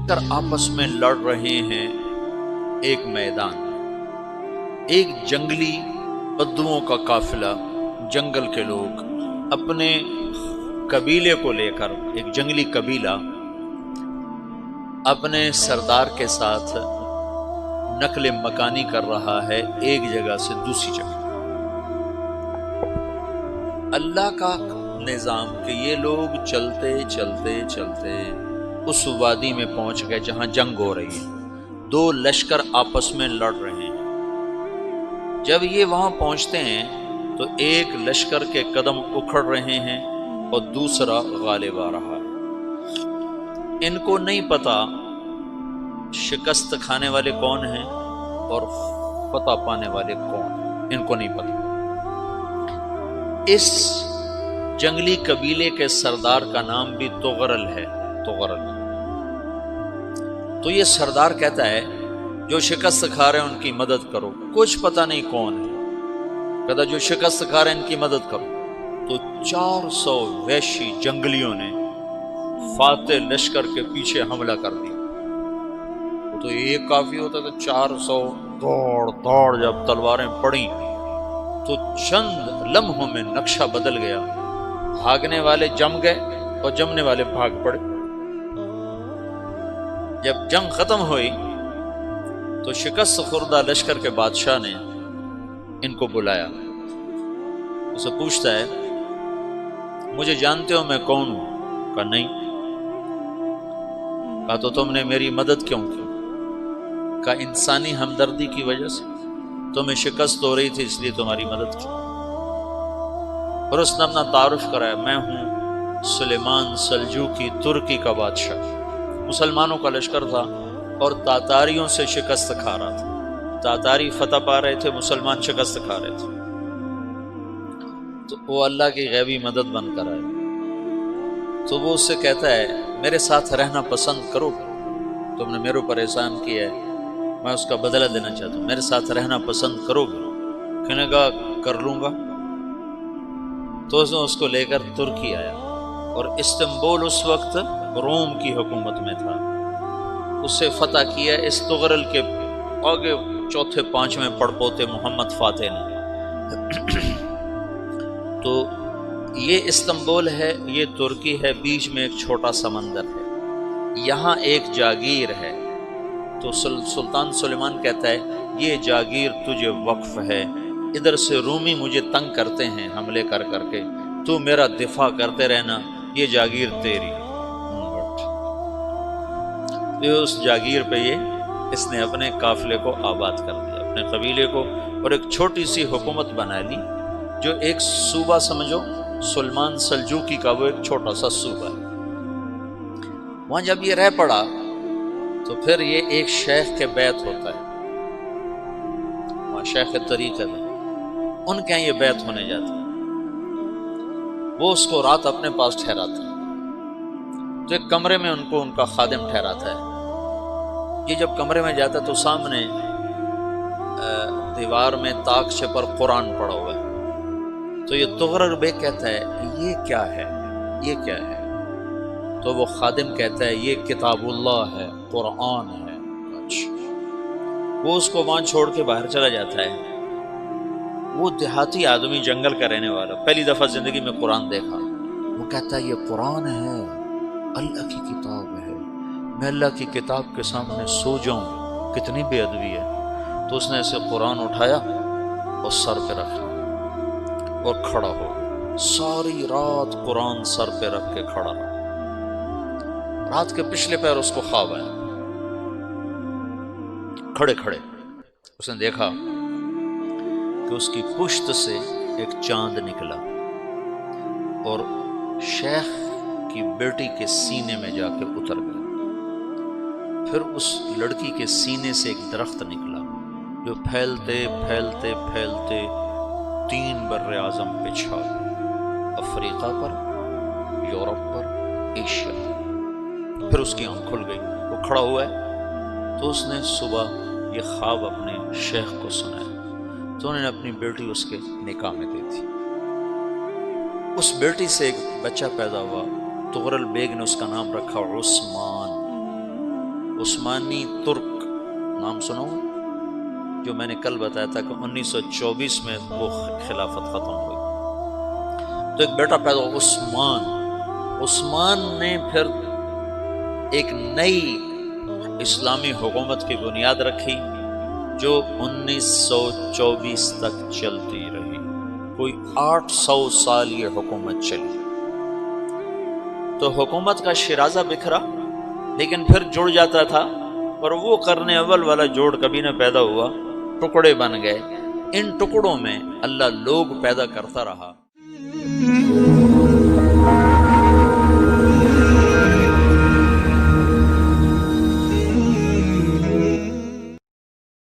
کر آپس میں لڑ رہے ہیں ایک میدان میں۔ ایک جنگلی بدوؤں کا قافلہ، جنگل کے لوگ اپنے قبیلے کو لے کر، ایک جنگلی قبیلہ اپنے سردار کے ساتھ نقل مکانی کر رہا ہے ایک جگہ سے دوسری جگہ۔ اللہ کا نظام کہ یہ لوگ چلتے چلتے چلتے اس وادی میں پہنچ گئے جہاں جنگ ہو رہی ہے، دو لشکر آپس میں لڑ رہے ہیں۔ جب یہ وہاں پہنچتے ہیں تو ایک لشکر کے قدم اکھڑ رہے ہیں اور دوسرا غالب آ رہا ہے۔ ان کو نہیں پتا شکست کھانے والے کون ہیں اور فتح پانے والے کون ہیں، ان کو نہیں پتا۔ اس جنگلی قبیلے کے سردار کا نام بھی تغرل ہے، تغرل۔ تو یہ سردار کہتا ہے جو شکست کھا رہے ہیں ان کی مدد کرو، کچھ پتہ نہیں کون ہے، کہتا جو شکست کھا رہے ہیں ان کی مدد کرو۔ تو 400 وحشی جنگلیوں نے فاتح لشکر کے پیچھے حملہ کر دیا۔ تو ایک کافی ہوتا تو 400 دوڑ دوڑ جب تلواریں پڑیں تو چند لمحوں میں نقشہ بدل گیا، بھاگنے والے جم گئے اور جمنے والے بھاگ پڑے۔ جب جنگ ختم ہوئی تو شکست خوردہ لشکر کے بادشاہ نے ان کو بلایا، اسے پوچھتا ہے مجھے جانتے ہو میں کون ہوں؟ کہا نہیں۔ کہا تو تم نے میری مدد کیوں کی؟ کہا انسانی ہمدردی کی وجہ سے، تمہیں شکست ہو رہی تھی اس لیے تمہاری مدد کی۔ اور اس نے اپنا تعارف کرایا، میں ہوں سلیمان سلجوقی، ترکی کا بادشاہ۔ مسلمانوں کا لشکر تھا اور تاتاریوں سے شکست کھا رہا تھا، تاتاری فتح پا رہے تھے، مسلمان شکست کھا رہے تھے۔ تو وہ اللہ کی غیبی مدد بن کر آئے۔ تو وہ اس سے کہتا ہے میرے ساتھ رہنا پسند کرو، تم نے میرے اوپر احسان کیا ہے، میں اس کا بدلہ دینا چاہتا ہوں، میرے ساتھ رہنا پسند کرو گے؟ کہنے کا کر لوں گا۔ تو اس کو لے کر ترکی آیا، اور استنبول اس وقت روم کی حکومت میں تھا، اسے فتح کیا اس تغرل کے آگے چوتھے پانچویں پڑپوتے محمد فاتح نے۔ تو یہ استنبول ہے، یہ ترکی ہے، بیچ میں ایک چھوٹا سمندر ہے، یہاں ایک جاگیر ہے۔ تو سلطان سلیمان کہتا ہے یہ جاگیر تجھے وقف ہے، ادھر سے رومی مجھے تنگ کرتے ہیں حملے کر کر کے، تو میرا دفاع کرتے رہنا، یہ جاگیر تیری۔ یہ اس جاگیر پہ اس نے اپنے قافلے کو آباد کر دیا، اپنے قبیلے کو، اور ایک چھوٹی سی حکومت بنا لی، جو ایک صوبہ سمجھو سلمان سلجوقی کا، وہ ایک چھوٹا سا صوبہ ہے۔ وہاں جب یہ رہ پڑا تو پھر یہ ایک شیخ کے بیعت ہوتا ہے، وہاں شیخ طریقت ہے، ان کے یہاں یہ بیعت ہونے جاتا ہے۔ وہ اس کو رات اپنے پاس ٹھہراتا ہے، تو ایک کمرے میں ان کا خادم ٹھہراتا ہے۔ یہ جب کمرے میں جاتا ہے تو سامنے دیوار میں تاکچے پر قرآن پڑا ہوا ہے۔ تو یہ تغرل بیگ کہتا ہے یہ کیا ہے، یہ کیا ہے؟ تو وہ خادم کہتا ہے یہ کتاب اللہ ہے، قرآن ہے۔ اچھا، وہ اس کو وہاں چھوڑ کے باہر چلا جاتا ہے۔ وہ دیہاتی آدمی، جنگل کا رہنے والا، پہلی دفعہ زندگی میں قرآن دیکھا، وہ کہتا ہے یہ قرآن ہے، اللہ کی کتاب ہے، میں اللہ کی کتاب کے سامنے سو جاؤں، کتنی بے ادبی ہے۔ تو اس نے ایسے قرآن اٹھایا اور سر پہ رکھا اور کھڑا ہو گیا، ساری رات قرآن سر پہ رکھ کے کھڑا رہا۔ رات کے پچھلے پہر اس کو خواب آیا، کھڑے کھڑے اس نے دیکھا کہ اس کی پشت سے ایک چاند نکلا اور شیخ کی بیٹی کے سینے میں جا کے اتر گیا۔ پھر اس لڑکی کے سینے سے ایک درخت نکلا جو پھیلتے پھیلتے پھیلتے 3 بر اعظم پہ چھا گیا، افریقہ پر، یورپ پر، ایشیا پر۔ پھر اس کی آنکھ کھل گئی، وہ کھڑا ہوا ہے۔ تو اس نے صبح یہ خواب اپنے شیخ کو سنایا، تو انہوں نے اپنی بیٹی اس کے نکاح میں دی تھی۔ اس بیٹی سے ایک بچہ پیدا ہوا، تغرل بیگ نے اس کا نام رکھا عثمان۔ عثمانی ترک نام سنو، جو میں نے کل بتایا تھا کہ 1924 میں وہ خلافت ختم ہوئی، تو ایک بیٹا پیدا ہوا عثمان نے پھر ایک نئی اسلامی حکومت کی بنیاد رکھی جو 1924 تک چلتی رہی، کوئی 800 سال یہ حکومت چلی۔ تو حکومت کا شیرازہ بکھرا لیکن پھر جڑ جاتا تھا، اور وہ قرن اول والا جوڑ کبھی نہ پیدا ہوا، ٹکڑے بن گئے۔ ان ٹکڑوں میں اللہ لوگ پیدا کرتا رہا۔